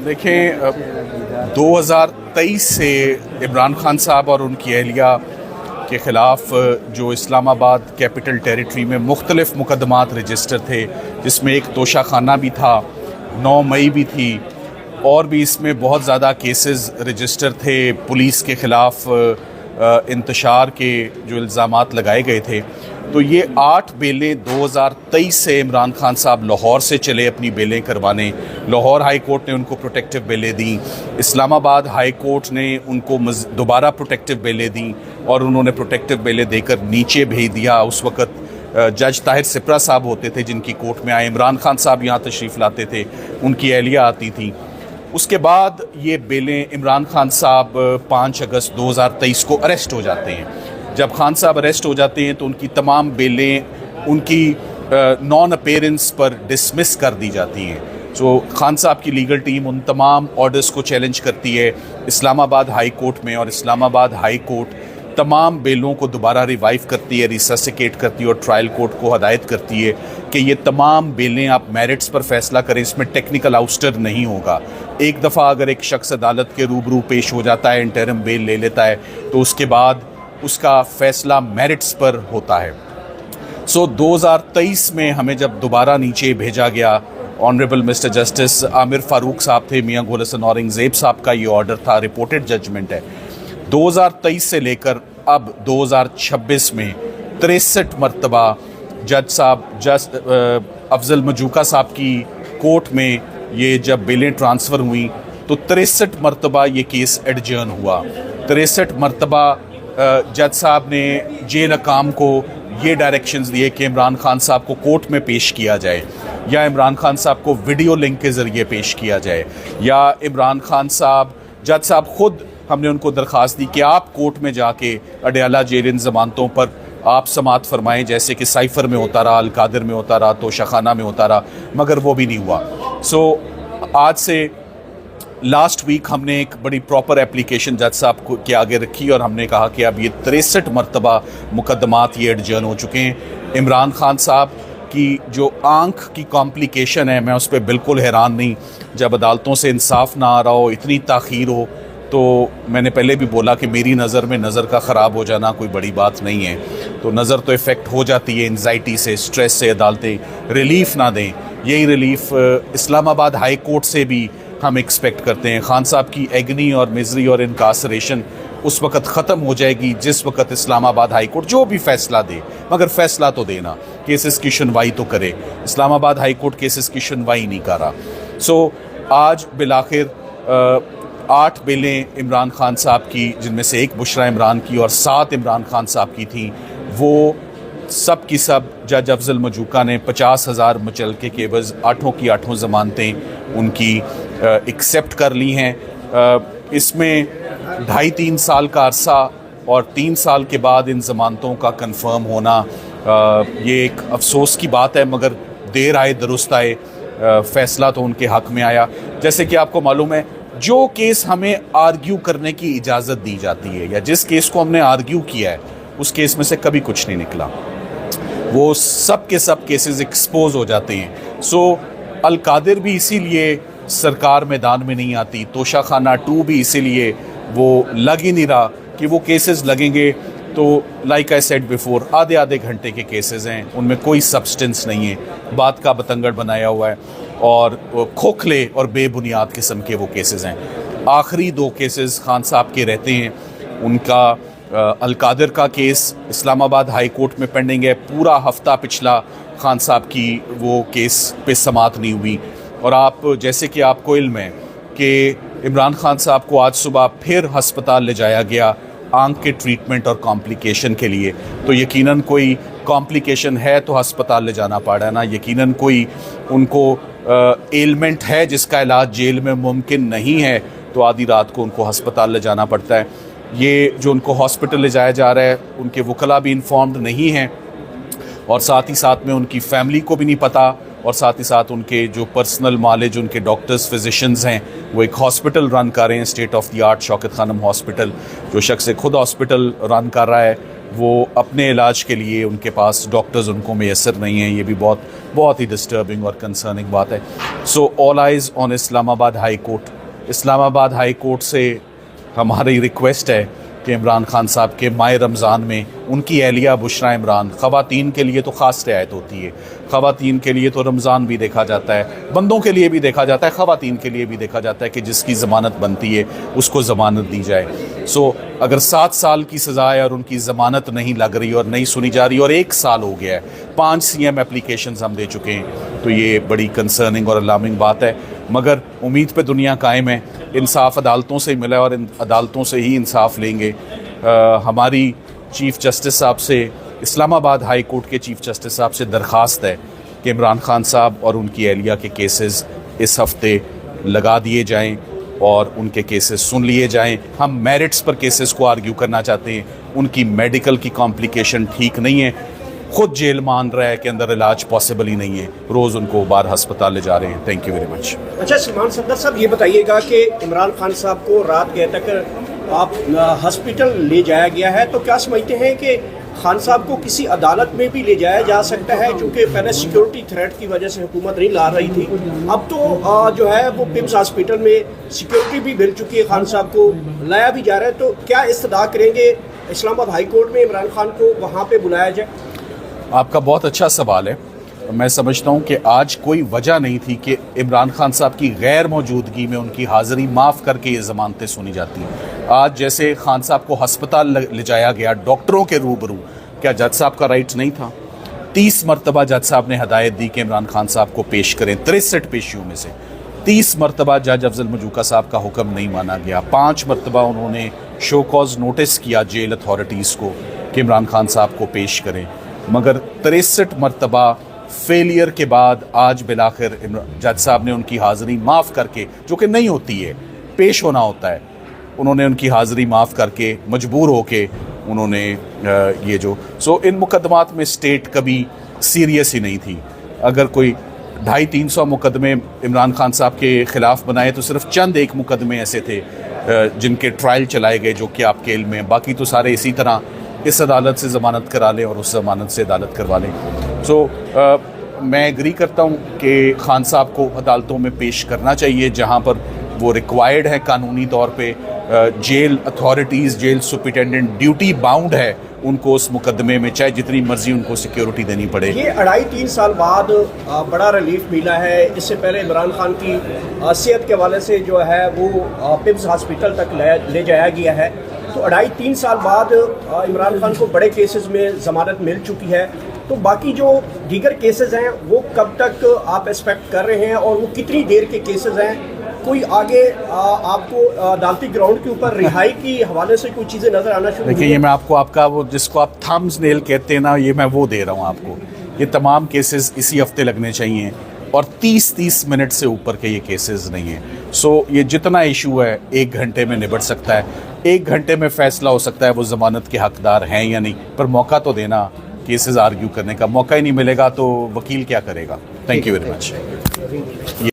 देखें, 2023 से इमरान खान साहब और उनकी अहलिया के ख़िलाफ़ जो इस्लामाबाद कैपिटल टेरिटरी में मुख्तलिफ़ मुकदमात रजिस्टर थे, जिसमें एक तोशाखाना भी था, 9 मई भी थी, और भी इसमें बहुत ज़्यादा केसेस रजिस्टर थे। पुलिस के ख़िलाफ़ इंतशार के जो इल्ज़ामात लगाए गए थे, तो ये 8 बेलें 2023 से इमरान खान साहब लाहौर से चले अपनी बेलें करवाने। लाहौर हाई कोर्ट ने उनको प्रोटेक्टिव बेलें दी, इस्लामाबाद हाई कोर्ट ने उनको दोबारा प्रोटेक्टिव बेलें दी और उन्होंने प्रोटेक्टिव बेलें देकर नीचे भेज दिया। उस वक़्त जज ताहिर सिपरा साहब होते थे जिनकी कोर्ट में आए, इमरान खान साहब यहाँ तशरीफ़ लाते थे, उनकी अहलिया आती थी। उसके बाद ये बेलें, इमरान खान साहब 5 अगस्त 2023 को अरेस्ट हो जाते हैं। जब खान साहब अरेस्ट हो जाते हैं तो उनकी तमाम बेलें उनकी नॉन अपीयरेंस पर डिसमिस कर दी जाती हैं। तो खान साहब की लीगल टीम उन तमाम ऑर्डर्स को चैलेंज करती है इस्लामाबाद हाई कोर्ट में, और इस्लामाबाद हाई कोर्ट तमाम बेलों को दोबारा रिवाइव करती है, रिससिकेट करती है और ट्रायल कोर्ट को हदायत करती है कि ये तमाम बेलें आप मेरिट्स पर फैसला करें, इसमें टेक्निकल आउस्टर नहीं होगा। एक दफ़ा अगर एक शख्स अदालत के रूबरू पेश हो जाता है, इंटरिम बेल ले लेता है, तो उसके बाद उसका फ़ैसला मेरिट्स पर होता है। 2023 में हमें जब दोबारा नीचे भेजा गया, honourable mister justice Aamir Farooq साहब थे, मियां गुल हसन औरंगज़ेब साहब का ये ऑर्डर था, रिपोर्टेड जजमेंट है। 2023 से लेकर अब 2026 में 63 मरतबा जज साहब अफजल मजूका साहब की कोर्ट में ये जब बेलें ट्रांसफ़र हुई तो 63 मरतबा ये केस एडजर्न हुआ। 63 मरतबा जज साहब ने जेल हकाम को ये डायरेक्शंस दिए कि इमरान खान साहब को कोर्ट में पेश किया जाए, या इमरान खान साहब को वीडियो लिंक के ज़रिए पेश किया जाए, या इमरान खान साहब, जज साहब ख़ुद, हमने उनको दरख्वास्त दी कि आप कोर्ट में जाके अडयाला जेल इन ज़मानतों पर आप समात फरमाएं, जैसे कि साइफ़र में होता रहा, अलकादिर में होता रहा, तोशाखाना में होता रहा, मगर वो भी नहीं हुआ। आज से लास्ट वीक हमने एक बड़ी प्रॉपर एप्लीकेशन जज साहब को के आगे रखी और हमने कहा कि अब ये 63 मरतबा मुकदमात ये एडजर्न हो चुके हैं। इमरान खान साहब की जो आँख की कॉम्प्लिकेशन है, मैं उस पर बिल्कुल हैरान नहीं। जब अदालतों से इंसाफ ना आ रहा हो, इतनी ताख़ीर हो, तो मैंने पहले भी बोला कि मेरी नज़र में नज़र का ख़राब हो जाना कोई बड़ी बात नहीं है। तो नज़र तो इफ़ेक्ट हो जाती है एंजाइटी से, स्ट्रेस से, अदालतें रिलीफ़ ना दें। यही रिलीफ़ इस्लामाबाद हाई कोर्ट से भी हम एक्सपेक्ट करते हैं। खान साहब की एगनी और मिजरी और इनकासरेशन उस वक़्त ख़त्म हो जाएगी जिस वक़्त इस्लामाबाद हाई कोर्ट जो भी फ़ैसला दे, मगर फ़ैसला तो देना, केसेस की सुनवाई तो करे। इस्लामाबाद हाई कोर्ट केसेस की सुनवाई नहीं कर रहा। आज बिलाखिर 8 बेलें इमरान खान साहब की, जिनमें से एक बुशरा इमरान की और 7 इमरान खान साहब की थी, वो सब की सब जज अफजल मजूका ने 50,000 मुचलके के एवज़ 8 की 8 ज़मानतें उनकी एक्सेप्ट कर ली हैं। इसमें 2.5-3 साल का अरसा और 3 साल के बाद इन ज़मानतों का कंफर्म होना, ये एक अफसोस की बात है, मगर देर आए दुरुस्त आए, फ़ैसला तो उनके हक़ में आया। जैसे कि आपको मालूम है, जो केस हमें आर्ग्यू करने की इजाज़त दी जाती है या जिस केस को हमने आर्ग्यू किया है, उस केस में से कभी कुछ नहीं निकला। वो सब के सब केसेस एक्सपोज हो जाते हैं। अलकादिर भी इसीलिए सरकार मैदान में नहीं आती, तोशाखाना 2 भी इसीलिए वो लग ही नहीं रहा कि वो केसेस लगेंगे तो लाइक आई सेड बिफोर, आधे घंटे के केसेस हैं, उनमें कोई सब्सटेंस नहीं है, बात का बतंगड़ बनाया हुआ है और खोखले और बेबुनियाद किस्म के वो केसेस हैं। आखिरी 2 केसेस खान साहब के रहते हैं। उनका अलकादिर का केस इस्लामाबाद हाई कोर्ट में पेंडिंग है, पूरा हफ्ता पिछला खान साहब की वो केस पे समात नहीं हुई। और आप, जैसे कि आपको इल्म है कि इमरान खान साहब को आज सुबह फिर हस्पताल ले जाया गया आँख के ट्रीटमेंट और कॉम्प्लिकेशन के लिए, तो यकीनन कोई कॉम्प्लिकेशन है तो हस्पताल ले जाना पड़ा ना, यकीनन कोई उनको एलमेंट है जिसका इलाज जेल में मुमकिन नहीं है, तो आधी रात को उनको हस्पताल ले जाना पड़ता है। ये जो उनको हॉस्पिटल ले जाया जा रहा है, उनके वकला भी इन्फॉर्म्ड नहीं हैं, और साथ ही साथ में उनकी फैमिली को भी नहीं पता, और साथ ही साथ उनके जो पर्सनल मालिज, उनके डॉक्टर्स, फिजिशियंस हैं, वो एक हॉस्पिटल रन कर रहे हैं, state of the art Shaukat Khanum hospital. जो शख्स खुद हॉस्पिटल रन कर रहा है वो अपने इलाज के लिए उनके पास डॉक्टर्स उनको मैसर नहीं हैं, ये भी बहुत बहुत ही डिस्टर्बिंग और कंसर्निंग बात है। So all eyes on Islamabad high court. Islamabad high court से हमारी रिक्वेस्ट है कि इमरान खान साहब के माह रमज़ान में उनकी एहलिया बुशरा इमरान, ख़वातीन के लिए तो ख़ास रियायत होती है, ख़वातीन के लिए तो रमज़ान भी देखा जाता है, बंदों के लिए भी देखा जाता है, ख़वातीन के लिए भी देखा जाता है कि जिसकी ज़मानत बनती है उसको ज़मानत दी जाए। सो अगर 7 साल की सज़ा है और उनकी ज़मानत नहीं लग रही और नहीं सुनी जा रही और 1 साल हो गया है, 5 CM एप्लीकेशंस हम दे चुके हैं, तो ये बड़ी कंसर्निंग और अलार्मिंग बात है। मगर उम्मीद पे दुनिया कायम है, इंसाफ अदालतों से मिला और इन अदालतों से ही इंसाफ लेंगे। हमारी चीफ़ जस्टिस साहब से, इस्लामाबाद हाई कोर्ट के चीफ़ जस्टिस साहब से दरख्वास्त है कि इमरान खान साहब और उनकी एहलिया के केसेस इस हफ़्ते लगा दिए जाएं और उनके केसेस सुन लिए जाएं। हम मेरिट्स पर केसेस को आर्ग्यू करना चाहते हैं, उनकी मेडिकल की कॉम्प्लिकेशन ठीक नहीं है, खुद जेल मान रहा है कि अंदर इलाज पॉसिबल ही नहीं है, रोज़ उनको बाहर अस्पताल ले जा रहे हैं। Thank you very much. अच्छा सलमान सफदर साहब, ये बताइएगा कि इमरान खान साहब को रात गए तक आप हॉस्पिटल ले जाया गया है, तो क्या समझते हैं कि खान साहब को किसी अदालत में भी ले जाया जा सकता है? क्योंकि पहले सिक्योरिटी थ्रेट की वजह से हुकूमत नहीं ला रही थी, अब तो जो है वो पिम्स हॉस्पिटल में सिक्योरिटी भी मिल चुकी है, खान साहब को लाया भी जा रहा है। तो क्या इस्तदा करेंगे इस्लामाबाद हाई कोर्ट में इमरान खान को वहाँ पे बुलाया जाए? आपका बहुत अच्छा सवाल है। मैं समझता हूँ कि आज कोई वजह नहीं थी कि इमरान खान साहब की गैर मौजूदगी में उनकी हाज़िरी माफ़ करके ये ज़मानतें सुनी जाती हैं। आज जैसे खान साहब को अस्पताल ले जाया गया डॉक्टरों के रूबरू, क्या जज साहब का राइट नहीं था? 30 मरतबा जज साहब ने हदायत दी कि इमरान खान साहब को पेश करें। 63 पेशियों में से 30 मरतबा जज अफजल मजूका साहब का हुक्म नहीं माना गया। 5 मरतबा उन्होंने शो कॉज नोटिस किया जेल अथॉरिटीज़ को कि इमरान खान साहब को पेश करें, मगर 63 मरतबा फेलियर के बाद आज बिलाखिर जज साहब ने उनकी हाज़िरी माफ़ करके, जो कि नहीं होती है, पेश होना होता है, उन्होंने उनकी हाज़िरी माफ़ करके मजबूर होके उन्होंने ये जो इन मुकदमात में स्टेट कभी सीरियस ही नहीं थी। अगर कोई 250-300 मुकदमे इमरान खान साहब के ख़िलाफ़ बनाए तो सिर्फ चंद एक मुकदमे ऐसे थे जिनके ट्रायल चलाए गए, जो कि आपके इल्म में, बाकी तो सारे इसी तरह इस अदालत से ज़मानत करा लें और उस ज़मानत से अदालत करवा लें। मैं एग्री करता हूँ कि खान साहब को अदालतों में पेश करना चाहिए जहाँ पर वो रिक्वायर्ड है कानूनी तौर पे। Jail authorities, jail superintendent duty bound है उनको उस मुकदमे में, चाहे जितनी मर्जी उनको सिक्योरिटी देनी पड़े। ये 2.5-3 साल बाद बड़ा रिलीफ मिला है। इससे पहले इमरान खान की सेहत के हवाले से जो है वो पिम्स हॉस्पिटल तक ले जाया गया है, तो 2.5-3 साल बाद इमरान खान को बड़े केसेस में ज़मानत मिल चुकी है। तो बाकी जो दीगर केसेस हैं वो कब तक आप एक्सपेक्ट कर रहे हैं और वो कितनी देर के केसेस हैं? कोई आगे आपको अदालती ग्राउंड के ऊपर रिहाई की हवाले से कोई चीज़ें नज़र आना शुरू? देखिए, ये मैं आपको आपका वो जिसको आप थम्स नेल कहते हैं ना, ये मैं वो दे रहा हूँ आपको। ये तमाम केसेस इसी हफ्ते लगने चाहिए और 30-30 मिनट से ऊपर के ये केसेस नहीं हैं। ये जितना इशू है 1 घंटे में निबट सकता है, 1 घंटे में फैसला हो सकता है वो ज़मानत के हकदार हैं या नहीं, पर मौका तो देना, केसेस आर्ग्यू करने का मौका ही नहीं मिलेगा तो वकील क्या करेगा। Thank you very much.